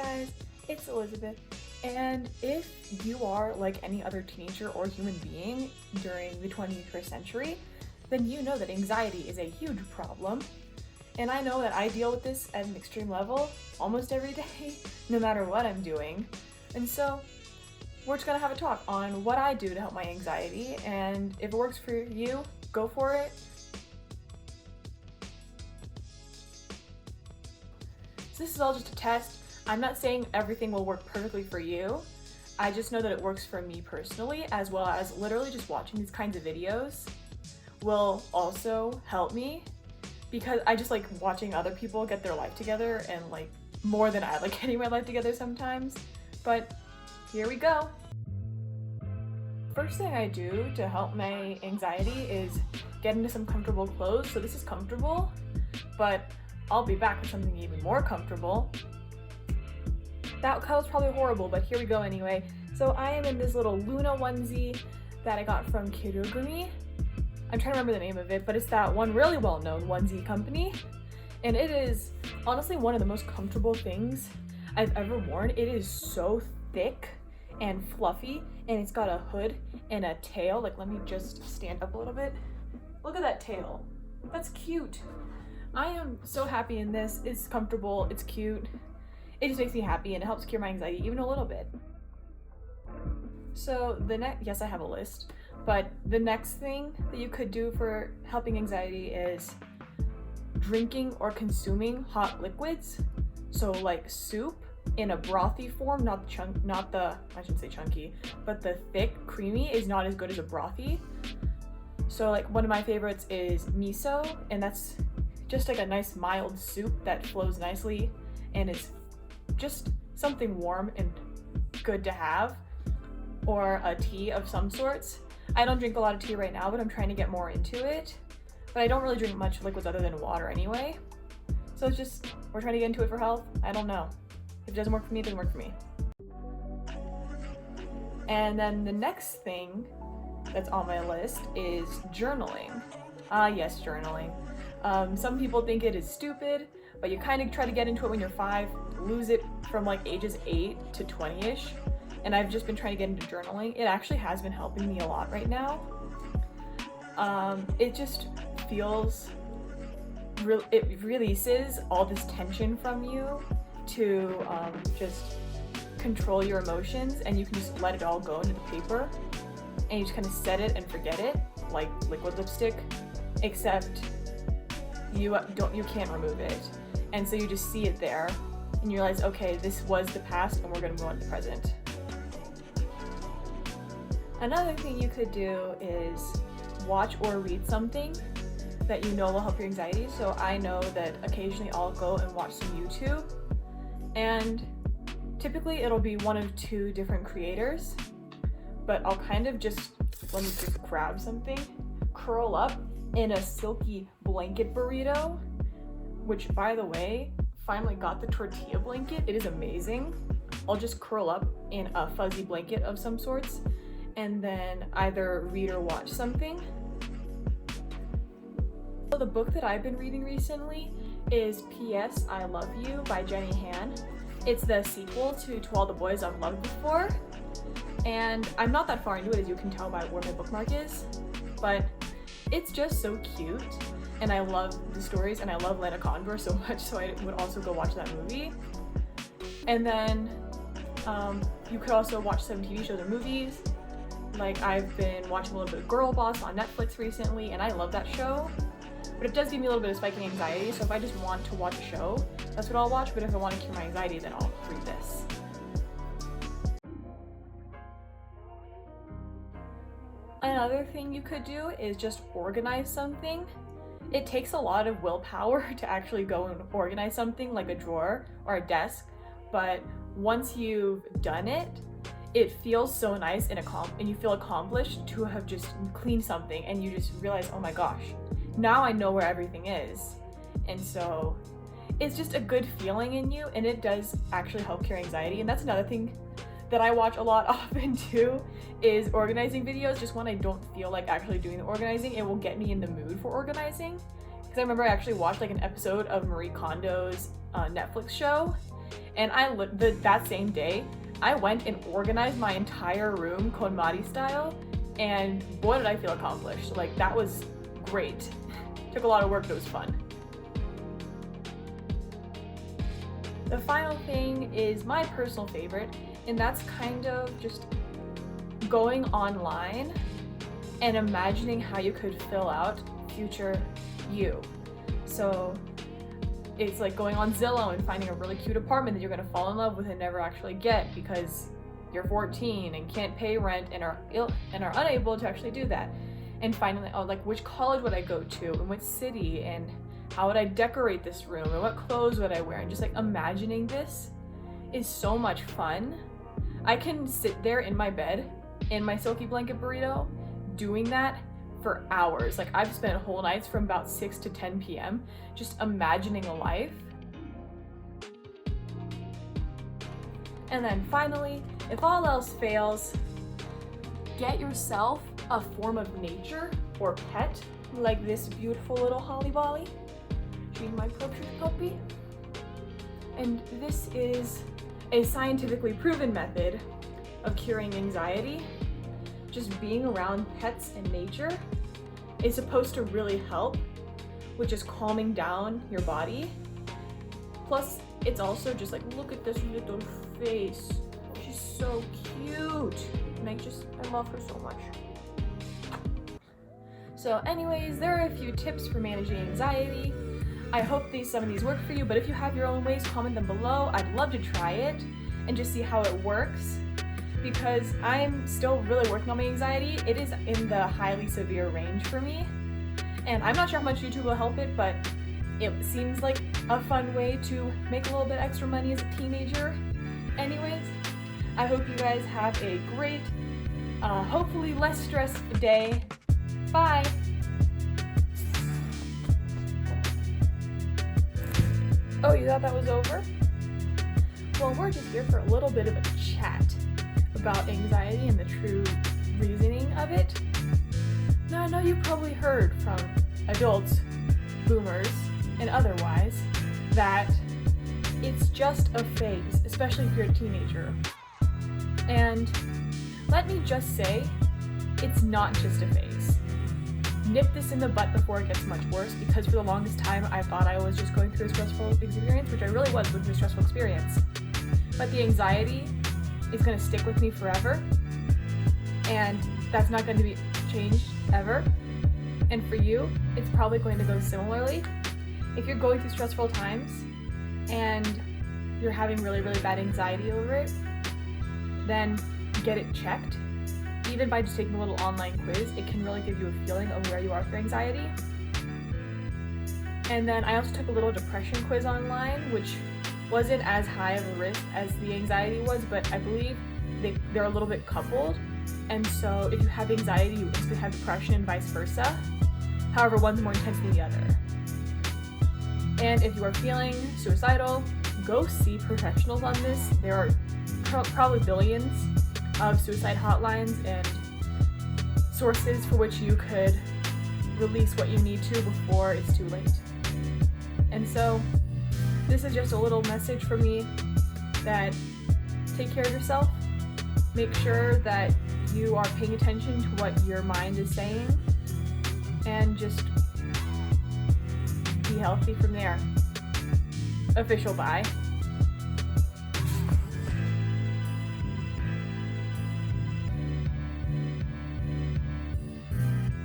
guys, it's Elizabeth, and if you are like any other teenager or human being during the 21st century, then you know that anxiety is a huge problem. And I know that I deal with this at an extreme level almost every day, no matter what I'm doing. And so we're just gonna have a talk on what I do to help my anxiety, and if it works for you, go for it. So this is all just a test. I'm not saying everything will work perfectly for you. I just know that it works for me personally, as well as literally just watching these kinds of videos will also help me, because I just like watching other people get their life together, and like more than I like getting my life together sometimes. But here we go. First thing I do to help my anxiety is get into some comfortable clothes. So this is comfortable, but I'll be back with something even more comfortable. That was probably horrible, but here we go anyway. So I am in this little Luna onesie that I got from Kirugumi. I'm trying to remember the name of it, but it's that one really well-known onesie company. And it is honestly one of the most comfortable things I've ever worn. It is so thick and fluffy, and it's got a hood and a tail. Like, let me just stand up a little bit. Look at that tail. That's cute. I am so happy in this. It's comfortable, it's cute. It just makes me happy, and it helps cure my anxiety even a little bit. So yes, I have a list, but the next thing that you could do for helping anxiety is drinking or consuming hot liquids. So like soup in a brothy form, I shouldn't say chunky, but the thick, creamy is not as good as a brothy. So like one of my favorites is miso, and that's just like a nice mild soup that flows nicely, and it's just something warm and good to have. Or a tea of some sorts. I don't drink a lot of tea right now, but I'm trying to get more into it. But I don't really drink much liquids other than water anyway. So it's just, we're trying to get into it for health. I don't know. If it doesn't work for me, it doesn't work for me. And then the next thing that's on my list is journaling. Yes, journaling. Some people think it is stupid, but you kind of try to get into it when you're 5, lose it from like ages 8 to 20-ish. And I've just been trying to get into journaling. It actually has been helping me a lot right now. It just feels, it releases all this tension from you to just control your emotions, and you can just let it all go into the paper, and you just kind of set it and forget it, like liquid lipstick, except you can't remove it. And so you just see it there, and you realize, okay, this was the past, and we're gonna move on to the present. Another thing you could do is watch or read something that you know will help your anxiety. So I know that occasionally I'll go and watch some YouTube, and typically it'll be one of 2 different creators, but I'll kind of let me just grab something, curl up in a silky blanket burrito, which, by the way, finally got the tortilla blanket. It is amazing. I'll just curl up in a fuzzy blanket of some sorts, and then either read or watch something. So the book that I've been reading recently is P.S. I Love You by Jenny Han. It's the sequel to All the Boys I've Loved Before, and I'm not that far into it, as you can tell by where my bookmark is, but it's just so cute, and I love the stories, and I love Lana Condor so much, so I would also go watch that movie. And then you could also watch some TV shows or movies. Like, I've been watching a little bit of Girl Boss on Netflix recently, and I love that show. But it does give me a little bit of spiking anxiety, so if I just want to watch a show, that's what I'll watch. But if I want to cure my anxiety, then I'll read this. Another thing you could do is just organize something. It takes a lot of willpower to actually go and organize something like a drawer or a desk, but once you've done it, it feels so nice and you feel accomplished to have just cleaned something, and you just realize, oh my gosh, now I know where everything is. And so it's just a good feeling in you, and it does actually help cure anxiety. And that's another thing that I watch a lot often too, is organizing videos. Just when I don't feel like actually doing the organizing, it will get me in the mood for organizing, because I remember I actually watched like an episode of Marie Kondo's Netflix show, and that same day I went and organized my entire room KonMari style, and boy did I feel accomplished. Like, that was great. Took a lot of work, but it was fun. The final thing is my personal favorite, and that's kind of just going online and imagining how you could fill out future you. So it's like going on Zillow and finding a really cute apartment that you're gonna fall in love with and never actually get because you're 14 and can't pay rent and are unable to actually do that. And finding like which college would I go to and what city and how would I decorate this room and what clothes would I wear, and just like imagining this is so much fun. I can sit there in my bed in my silky blanket burrito doing that for hours. Like, I've spent whole nights from about 6 to 10 p.m. just imagining a life. And then finally, if all else fails, get yourself a form of nature or pet, like this beautiful little Holly Bolly. She's my precious puppy. And this is a scientifically proven method of curing anxiety. Just being around pets and nature is supposed to really help with just calming down your body. Plus, it's also just like, look at this little face. She's so cute. And I love her so much. So anyways, there are a few tips for managing anxiety. I hope some of these work for you, but if you have your own ways, comment them below. I'd love to try it and just see how it works, because I'm still really working on my anxiety. It is in the highly severe range for me, and I'm not sure how much YouTube will help it, but it seems like a fun way to make a little bit extra money as a teenager. Anyways, I hope you guys have a great, hopefully less stressed day. Bye! Oh, you thought that was over? Well, we're just here for a little bit of a chat about anxiety and the true reasoning of it. Now, I know you've probably heard from adults, boomers, and otherwise that it's just a phase, especially if you're a teenager. And let me just say, it's not just a phase. Nip this in the butt before it gets much worse, because for the longest time I thought I was just going through a stressful experience, which I really was going through a stressful experience. But the anxiety is going to stick with me forever, and that's not going to be changed ever. And for you, it's probably going to go similarly. If you're going through stressful times and you're having really, really bad anxiety over it, then get it checked. Even by just taking a little online quiz, it can really give you a feeling of where you are for anxiety. And then I also took a little depression quiz online, which wasn't as high of a risk as the anxiety was, but I believe they're a little bit coupled. And so if you have anxiety, you instantly have depression and vice versa. However, one's more intense than the other. And if you are feeling suicidal, go see professionals on this. There are probably billions of suicide hotlines and sources for which you could release what you need to before it's too late. And so this is just a little message from me that take care of yourself. Make sure that you are paying attention to what your mind is saying, and just be healthy from there. Official bye.